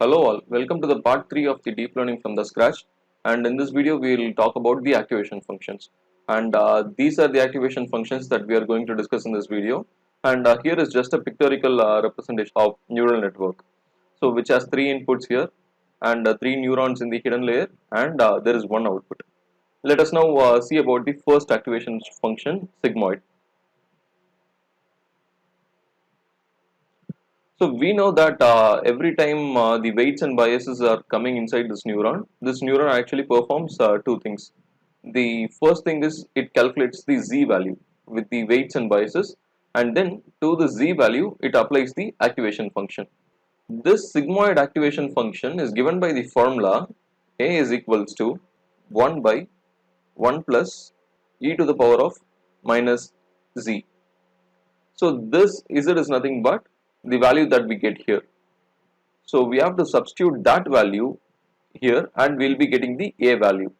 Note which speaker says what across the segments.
Speaker 1: Hello all, welcome to the part 3 of the deep learning from the scratch, and in this video we will talk about the activation functions, and these are the activation functions that we are going to discuss in this video. And here is just a pictorial representation of neural network, so which has three inputs here and three neurons in the hidden layer, and there is one output. Let us now see about the first activation function, sigmoid. So we know that every time the weights and biases are coming inside this neuron actually performs two things. The first thing is it calculates the z value with the weights and biases, and then to the z value it applies the activation function. This sigmoid activation function is given by the formula a is equals to 1 by 1 plus e to the power of minus z. So this z is nothing but the value that we get here. So we have to substitute that value here and we'll be getting the a value.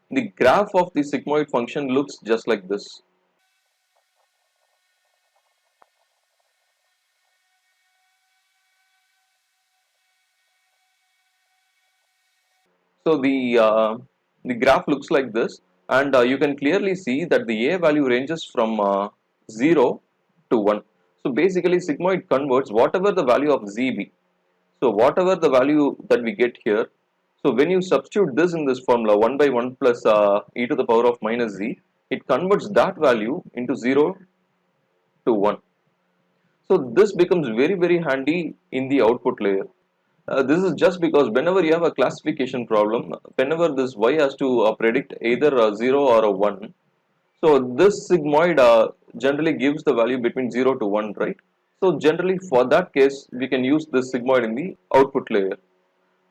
Speaker 1: The graph of the sigmoid function looks just like this. So the graph looks like this, and you can clearly see that the a value ranges from 0 to 1. So basically sigmoid converts whatever the value of z be. So whatever the value that we get here, so when you substitute this in this formula 1 by 1 plus e to the power of minus z, it converts that value into 0 to 1. So this becomes very handy in the output layer. This is just because whenever you have a classification problem, whenever this y has to predict either a 0 or a 1, so this sigmoid generally gives the value between 0 to 1, right? So generally for that case, we can use this sigmoid in the output layer.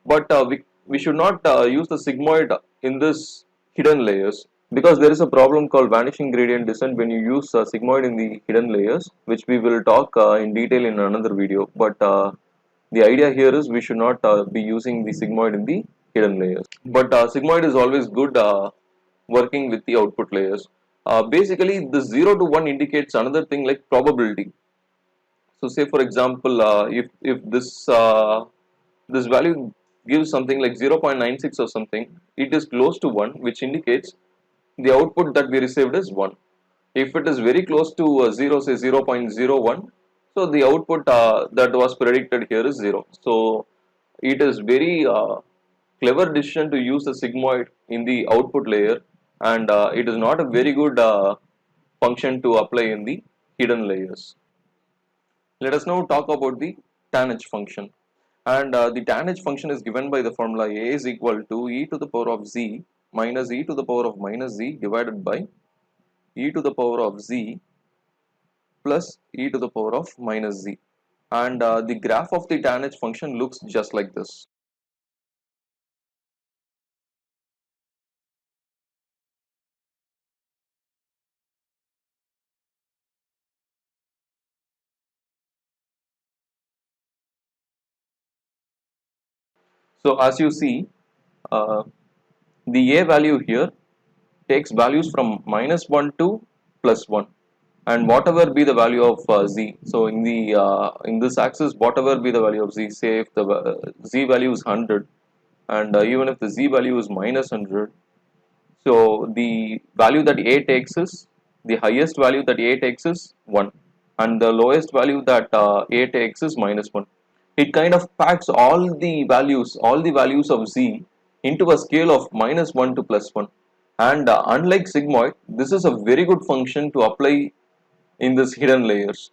Speaker 1: But we should not use the sigmoid in this hidden layers, because there is a problem called vanishing gradient descent when you use sigmoid in the hidden layers, which we will talk in detail in another video. But the idea here is we should not be using the sigmoid in the hidden layers. But sigmoid is always good working with the output layers. Basically, the 0 to 1 indicates another thing like probability. So say for example, if this value gives something like 0.96 or something, it is close to 1, which indicates the output that we received is 1. If it is very close to 0, say 0.01, so the output that was predicted here is 0. So it is very clever decision to use the sigmoid in the output layer, and it is not a very good function to apply in the hidden layers. Let us now talk about the tanh function. And the tanh function is given by the formula a is equal to e to the power of z minus e to the power of minus z divided by e to the power of z plus e to the power of minus z. And the graph of the tanh function looks just like this. So as you see, uh, the a value here takes values from minus 1 to plus 1, and whatever be the value of z. So in this axis, whatever be the value of z, say if the z value is 100, and even if the z value is minus 100, so the value that a takes is, the highest value that a takes is 1, and the lowest value that a takes is minus 1. It kind of packs all the values of z into a scale of minus 1 to plus 1. And unlike sigmoid, this is a very good function to apply in this hidden layers.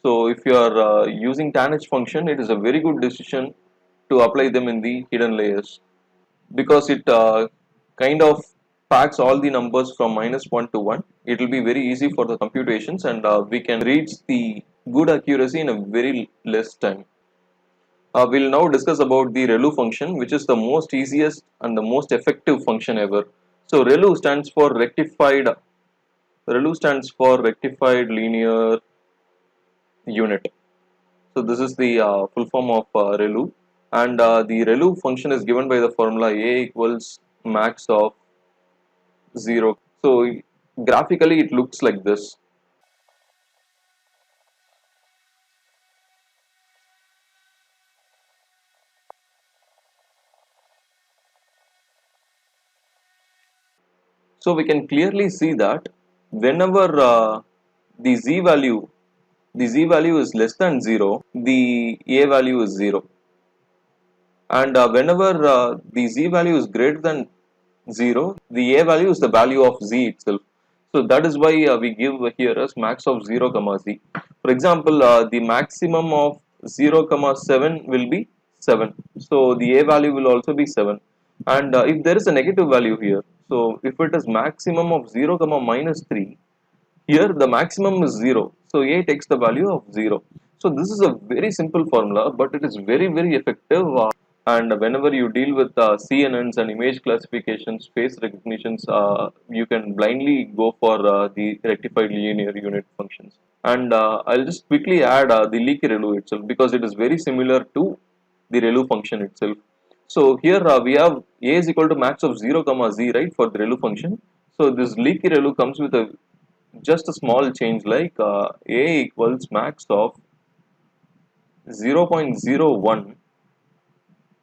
Speaker 1: So if you are using tanh function, it is a very good decision to apply them in the hidden layers, because it kind of packs all the numbers from minus 1 to 1. It will be very easy for the computations, and we can reach the good accuracy in a very less time. We'll now discuss about the ReLU function, which is the most easiest and the most effective function ever. So ReLU stands for rectified linear unit. So this is the full form of ReLU, and the ReLU function is given by the formula a equals max of 0. So graphically it looks like this. So we can clearly see that whenever the z value is less than 0, the a value is 0, and whenever the z value is greater than 0, the a value is the value of z itself. So that is why we give here as max of 0 comma z. For example, the maximum of 0 comma 7 will be 7, so the a value will also be 7. And if there is a negative value here, so if it is maximum of 0 comma minus 3, here the maximum is 0, so a takes the value of 0. So this is a very simple formula, but it is very very effective. And whenever you deal with CNNs and image classifications, face recognitions, you can blindly go for the rectified linear unit functions. And I'll just quickly add the leaky ReLU itself, because it is very similar to the ReLU function itself. So here we have a is equal to max of 0 comma z, right, for the ReLU function. So this leaky ReLU comes with a just a small change, like a equals max of 0.01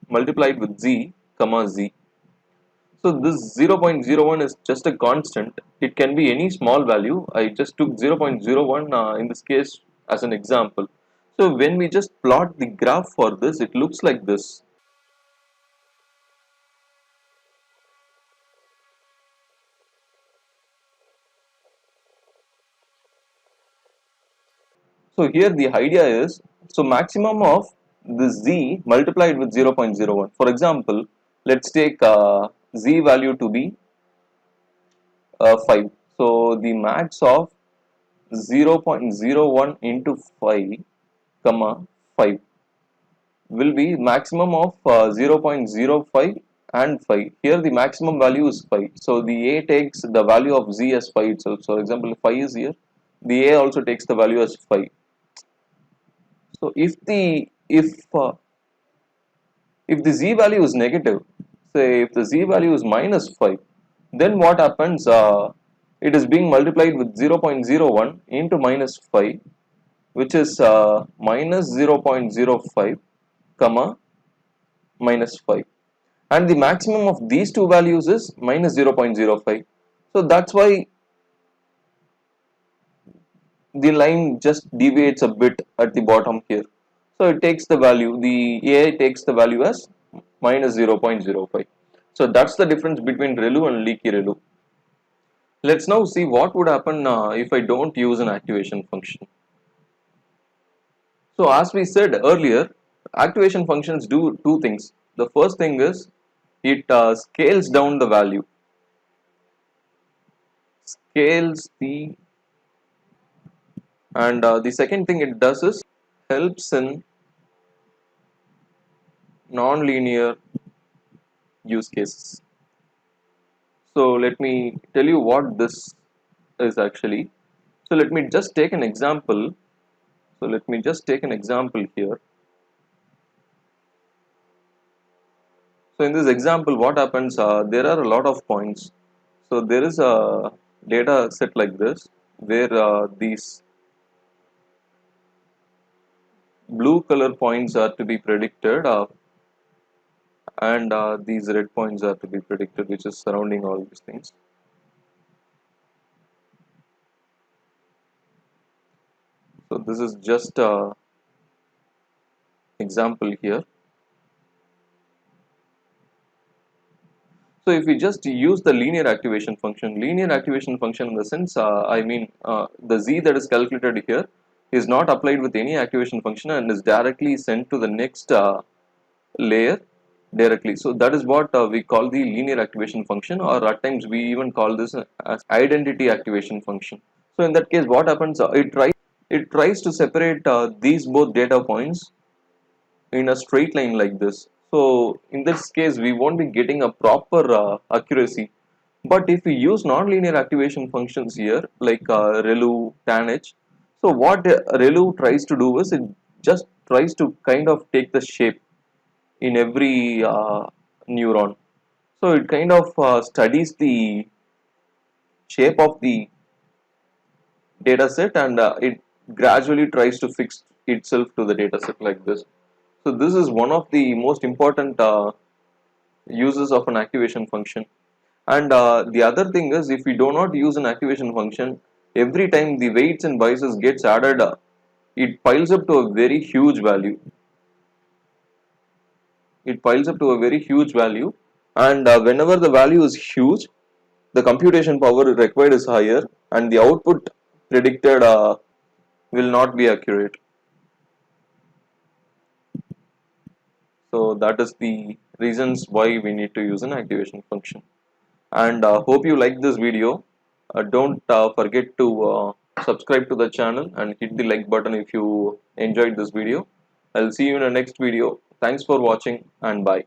Speaker 1: multiplied with z comma z. So this 0.01 is just a constant. It can be any small value. I just took 0.01 in this case as an example. So when we just plot the graph for this, it looks like this. So here the idea is, so maximum of the z multiplied with 0.01. For example, let's take z value to be 5. So the max of 0.01 into 5 comma 5 will be maximum of 0.05 and 5. Here the maximum value is 5. So the a takes the value of z as 5 itself. So example, if 5 is here, the a also takes the value as 5. So if the z value is negative, say if the z value is minus 5, then what happens? It is being multiplied with 0.01 into minus 5, which is minus 0.05 comma minus 5, and the maximum of these two values is minus 0.05. So that's why the line just deviates a bit at the bottom here. So it takes the value, the AI takes the value as minus 0.05. So that's the difference between ReLU and leaky ReLU. Let's now see what would happen if I don't use an activation function. So as we said earlier, activation functions do two things. The first thing is it scales down the value, scales the, and the second thing it does is helps in non-linear use cases. So let me tell you what this is actually. So let me just take an example. Here. So in this example, what happens? There are a lot of points. So there is a data set like this, where these blue color points are to be predicted, and these red points are to be predicted, which is surrounding all these things. So this is just a example here. So if we just use the linear activation function in the sense, the z that is calculated here is not applied with any activation function and is directly sent to the next layer directly. So that is what we call the linear activation function, or at times we even call this as identity activation function. So in that case, what happens? It tries to separate these both data points in a straight line like this. So in this case, we won't be getting a proper accuracy. But if we use nonlinear activation functions here, like ReLU, tanh, so what ReLU tries to do is it just tries to kind of take the shape in every neuron. So it kind of studies the shape of the data set, and it gradually tries to fix itself to the data set like this. So this is one of the most important uses of an activation function. And the other thing is, if we do not use an activation function, every time the weights and biases gets added, it piles up to a very huge value. It piles up to a very huge value, and whenever the value is huge, the computation power required is higher, and the output predicted will not be accurate. So that is the reasons why we need to use an activation function. And hope you like this video. Don't forget to subscribe to the channel and hit the like button if you enjoyed this video. I'll see you in the next video. Thanks for watching, and bye.